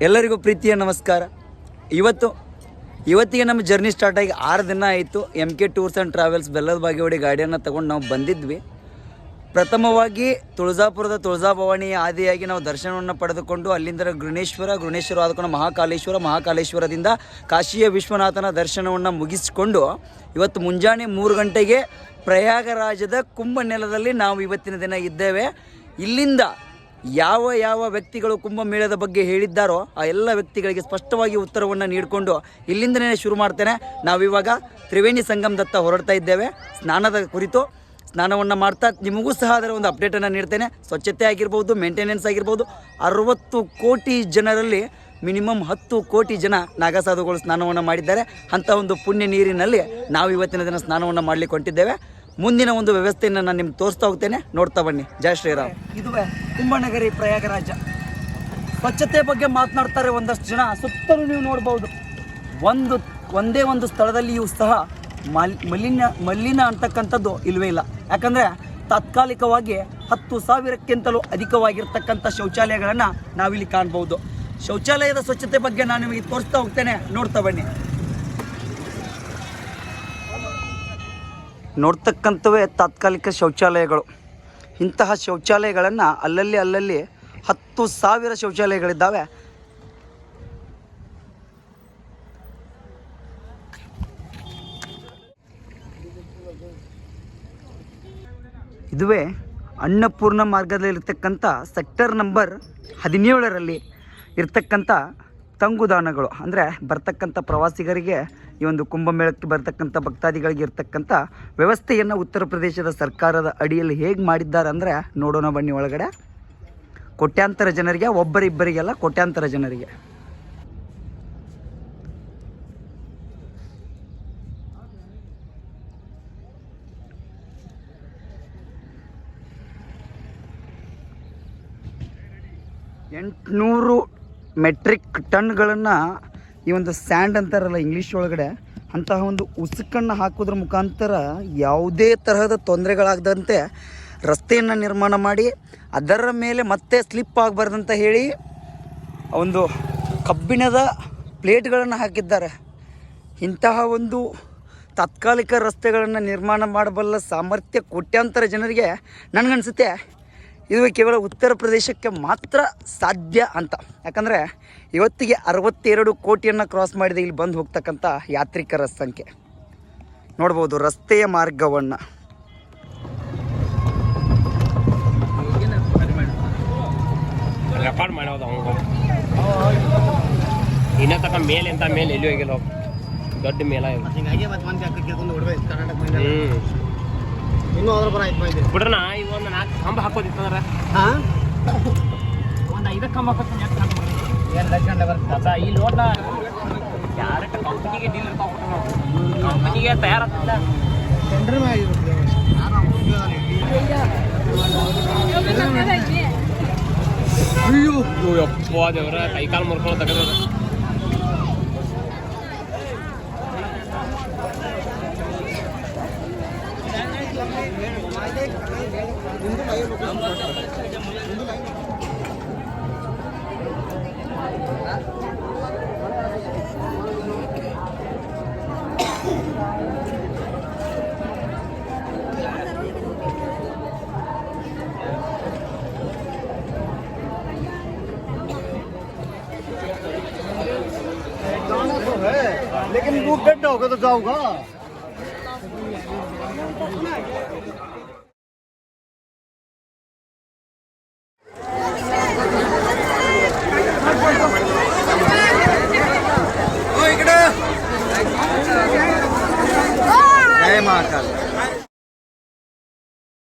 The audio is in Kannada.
ಎಲ್ಲರಿಗೂ ಪ್ರೀತಿಯ ನಮಸ್ಕಾರ. ಇವತ್ತಿಗೆ ನಮ್ಮ ಜರ್ನಿ ಸ್ಟಾರ್ಟ್ ಆಗಿ 6 ದಿನ ಆಯಿತು. MK ಟೂರ್ಸ್ ಆ್ಯಂಡ್ ಟ್ರಾವೆಲ್ಸ್ ಬೆಲ್ಲದ ಬಾಗೇವಾಡಿ ಗಾಡಿಯನ್ನು ತಗೊಂಡು ನಾವು ಬಂದಿದ್ವಿ. ಪ್ರಥಮವಾಗಿ ತುಳಜಾಪುರದ ತುಳಜಾಭವಾನಿಯ ಆದಿಯಾಗಿ ನಾವು ದರ್ಶನವನ್ನು ಪಡೆದುಕೊಂಡು ಅಲ್ಲಿಂದ ಗೃಣೇಶ್ವರ ಆದಕೊಂಡು ಮಹಾಕಾಲೇಶ್ವರದಿಂದ ಕಾಶಿಯ ವಿಶ್ವನಾಥನ ದರ್ಶನವನ್ನು ಮುಗಿಸಿಕೊಂಡು ಇವತ್ತು ಮುಂಜಾನೆ 3 ಗಂಟೆಗೆ ಪ್ರಯಾಗರಾಜದ ಕುಂಭಮೇಳದಲ್ಲಿ ನಾವು ಇವತ್ತಿನ ದಿನ ಇದ್ದೇವೆ. ಇಲ್ಲಿಂದ ಯಾವ ವ್ಯಕ್ತಿಗಳು ಕುಂಭಮೇಳದ ಬಗ್ಗೆ ಹೇಳಿದ್ದಾರೋ ಆ ಎಲ್ಲ ವ್ಯಕ್ತಿಗಳಿಗೆ ಸ್ಪಷ್ಟವಾಗಿ ಉತ್ತರವನ್ನು ನೀಡಿಕೊಂಡು ಇಲ್ಲಿಂದನೇ ಶುರು ಮಾಡ್ತೇನೆ. ನಾವಿವಾಗ ತ್ರಿವೇಣಿ ಸಂಗಮದತ್ತ ಹೊರಡ್ತಾ ಇದ್ದೇವೆ. ಸ್ನಾನದ ಕುರಿತು ಸ್ನಾನವನ್ನು ಮಾಡ್ತಾ ನಿಮಗೂ ಸಹ ಅದರ ಒಂದು ಅಪ್ಡೇಟನ್ನು ನೀಡ್ತೇನೆ. ಸ್ವಚ್ಛತೆ ಆಗಿರ್ಬೋದು, ಮೇಂಟೆನೆನ್ಸ್ ಆಗಿರ್ಬೋದು. 60 ಕೋಟಿ ಜನರಲ್ಲಿ ಮಿನಿಮಮ್ 10 ಕೋಟಿ ಜನ ನಾಗಸಾಧುಗಳು ಸ್ನಾನವನ್ನು ಮಾಡಿದ್ದಾರೆ. ಅಂಥ ಒಂದು ಪುಣ್ಯ ನೀರಿನಲ್ಲಿ ನಾವು ಇವತ್ತಿನ ದಿನ ಸ್ನಾನವನ್ನು ಮಾಡಲಿಕ್ಕೆ ಹೊಂಟಿದ್ದೇವೆ. ಮುಂದಿನ ಒಂದು ವ್ಯವಸ್ಥೆಯನ್ನು ನಾನು ನಿಮ್ಗೆ ತೋರಿಸ್ತಾ ಹೋಗ್ತೇನೆ, ನೋಡ್ತಾ ಬನ್ನಿ. ಜೈ ಶ್ರೀರಾಮ್. ಇದುವೇ ಕುಂಭನಗರಿ ಪ್ರಯಾಗರಾಜ. ಸ್ವಚ್ಛತೆ ಬಗ್ಗೆ ಮಾತನಾಡ್ತಾರೆ ಒಂದಷ್ಟು ಜನ. ಸುತ್ತಲೂ ನೀವು ನೋಡ್ಬೋದು, ಒಂದೇ ಒಂದು ಸ್ಥಳದಲ್ಲಿಯೂ ಸಹ ಮಲಿನ ಅಂತಕ್ಕಂಥದ್ದು ಇಲ್ಲವೇ ಇಲ್ಲ. ಯಾಕಂದರೆ ತಾತ್ಕಾಲಿಕವಾಗಿ 10,000ಕ್ಕಿಂತಲೂ ಅಧಿಕವಾಗಿರ್ತಕ್ಕಂಥ ಶೌಚಾಲಯಗಳನ್ನು ನಾವಿಲ್ಲಿ ಕಾಣ್ಬೋದು. ಶೌಚಾಲಯದ ಸ್ವಚ್ಛತೆ ಬಗ್ಗೆ ನಾನು ನಿಮಗೆ ತೋರಿಸ್ತಾ ಹೋಗ್ತೇನೆ, ನೋಡ್ತಾ ಬನ್ನಿ. ನೋಡ್ತಕ್ಕಂಥವೇ ತಾತ್ಕಾಲಿಕ ಶೌಚಾಲಯಗಳು. ಇಂತಹ ಶೌಚಾಲಯಗಳನ್ನು ಅಲ್ಲಲ್ಲಿ 10,000 ಶೌಚಾಲಯಗಳಿದ್ದಾವೆ. ಇದುವೇ ಅನ್ನಪೂರ್ಣ ಮಾರ್ಗದಲ್ಲಿರ್ತಕ್ಕಂಥ ಸೆಕ್ಟರ್ ನಂಬರ್ 17ರಲ್ಲಿ ಇರ್ತಕ್ಕಂಥ ತಂಗುದಾಣಗಳು. ಅಂದರೆ ಬರ್ತಕ್ಕಂಥ ಪ್ರವಾಸಿಗರಿಗೆ, ಈ ಒಂದು ಕುಂಭಮೇಳಕ್ಕೆ ಬರ್ತಕ್ಕಂಥ ಭಕ್ತಾದಿಗಳಿಗೆ ಇರ್ತಕ್ಕಂಥ ವ್ಯವಸ್ಥೆಯನ್ನು ಉತ್ತರ ಪ್ರದೇಶದ ಸರ್ಕಾರದ ಅಡಿಯಲ್ಲಿ ಹೇಗೆ ಮಾಡಿದ್ದಾರೆ ಅಂದರೆ ನೋಡೋಣ ಬನ್ನಿ. ಒಳಗಡೆ ಕೋಟ್ಯಾಂತರ ಜನರಿಗೆ, ಒಬ್ಬರಿಬ್ಬರಿಗೆಲ್ಲ ಕೋಟ್ಯಾಂತರ ಜನರಿಗೆ. $800 ಮೆಟ್ರಿಕ್ ಟನ್ಗಳನ್ನು ಈ ಒಂದು ಸ್ಯಾಂಡ್ ಅಂತಾರಲ್ಲ ಇಂಗ್ಲೀಷ್ ಒಳಗಡೆ, ಅಂತಹ ಒಂದು ಉಸುಕನ್ನು ಹಾಕೋದ್ರ ಮುಖಾಂತರ ಯಾವುದೇ ತರಹದ ತೊಂದರೆಗಳಾಗದಂತೆ ರಸ್ತೆಯನ್ನು ನಿರ್ಮಾಣ ಮಾಡಿ ಅದರ ಮೇಲೆ ಮತ್ತೆ ಸ್ಲಿಪ್ ಆಗಬಾರ್ದಂತ ಹೇಳಿ ಒಂದು ಕಬ್ಬಿಣದ ಪ್ಲೇಟ್ಗಳನ್ನು ಹಾಕಿದ್ದಾರೆ. ಇಂತಹ ಒಂದು ತಾತ್ಕಾಲಿಕ ರಸ್ತೆಗಳನ್ನು ನಿರ್ಮಾಣ ಮಾಡಬಲ್ಲ ಸಾಮರ್ಥ್ಯ ಕೋಟ್ಯಾಂತರ ಜನರಿಗೆ ನನಗನ್ಸುತ್ತೆ ಇದು ಕೇವಲ ಉತ್ತರ ಪ್ರದೇಶಕ್ಕೆ ಮಾತ್ರ ಸಾಧ್ಯ ಅಂತ. ಯಾಕಂದರೆ ಇವತ್ತಿಗೆ 62 ಕೋಟಿಯನ್ನು ಕ್ರಾಸ್ ಮಾಡಿದೆ ಇಲ್ಲಿ ಬಂದು ಹೋಗ್ತಕ್ಕಂಥ ಯಾತ್ರಿಕರ ಸಂಖ್ಯೆ. ನೋಡ್ಬೋದು ರಸ್ತೆಯ ಮಾರ್ಗವನ್ನು. ರೆಕಾರ್ಡ್ ಮಾಡೋದು ಇನ್ನ ತಕ ಮೇಲೆ ಅಂತ ಮೇಲೆ ಎಲ್ಲಿ ಹೋಗಿಲ್ಲ, ದೊಡ್ಡ ಮೇಲ ಇನ್ನೂ ಅದ್ರ ಬರ ಆಯ್ತು ಬಿಡ್ರಣ. ಈಗ ಒಂದು 4 ಕಂಬ ಹಾಕೋದಿತ್ತಂದ್ರೆ ಒಂದು 5 ಕಂಬ ಹಾಕೋತೀನಿ. ಈ ಲೋಟ ಡೈರೆಕ್ಟ್ ಕಂಪ್ನಿಗೆ ಡೀಲ್ ಇರ್ತಾವ, ಕಂಪ್ನಿಗೆ ತಯಾರಾಗ್ತಿಲ್ಲ. ಅಯ್ಯೋ ಯಪ್ಪ ದೇವ್ರ, ಕೈಕಾಲು ಮುರ್ಕೊಂಡು ತೆಗೆದ. लेकिन वो गड्ढा होगा तो जाऊंगा. जय महाकाल.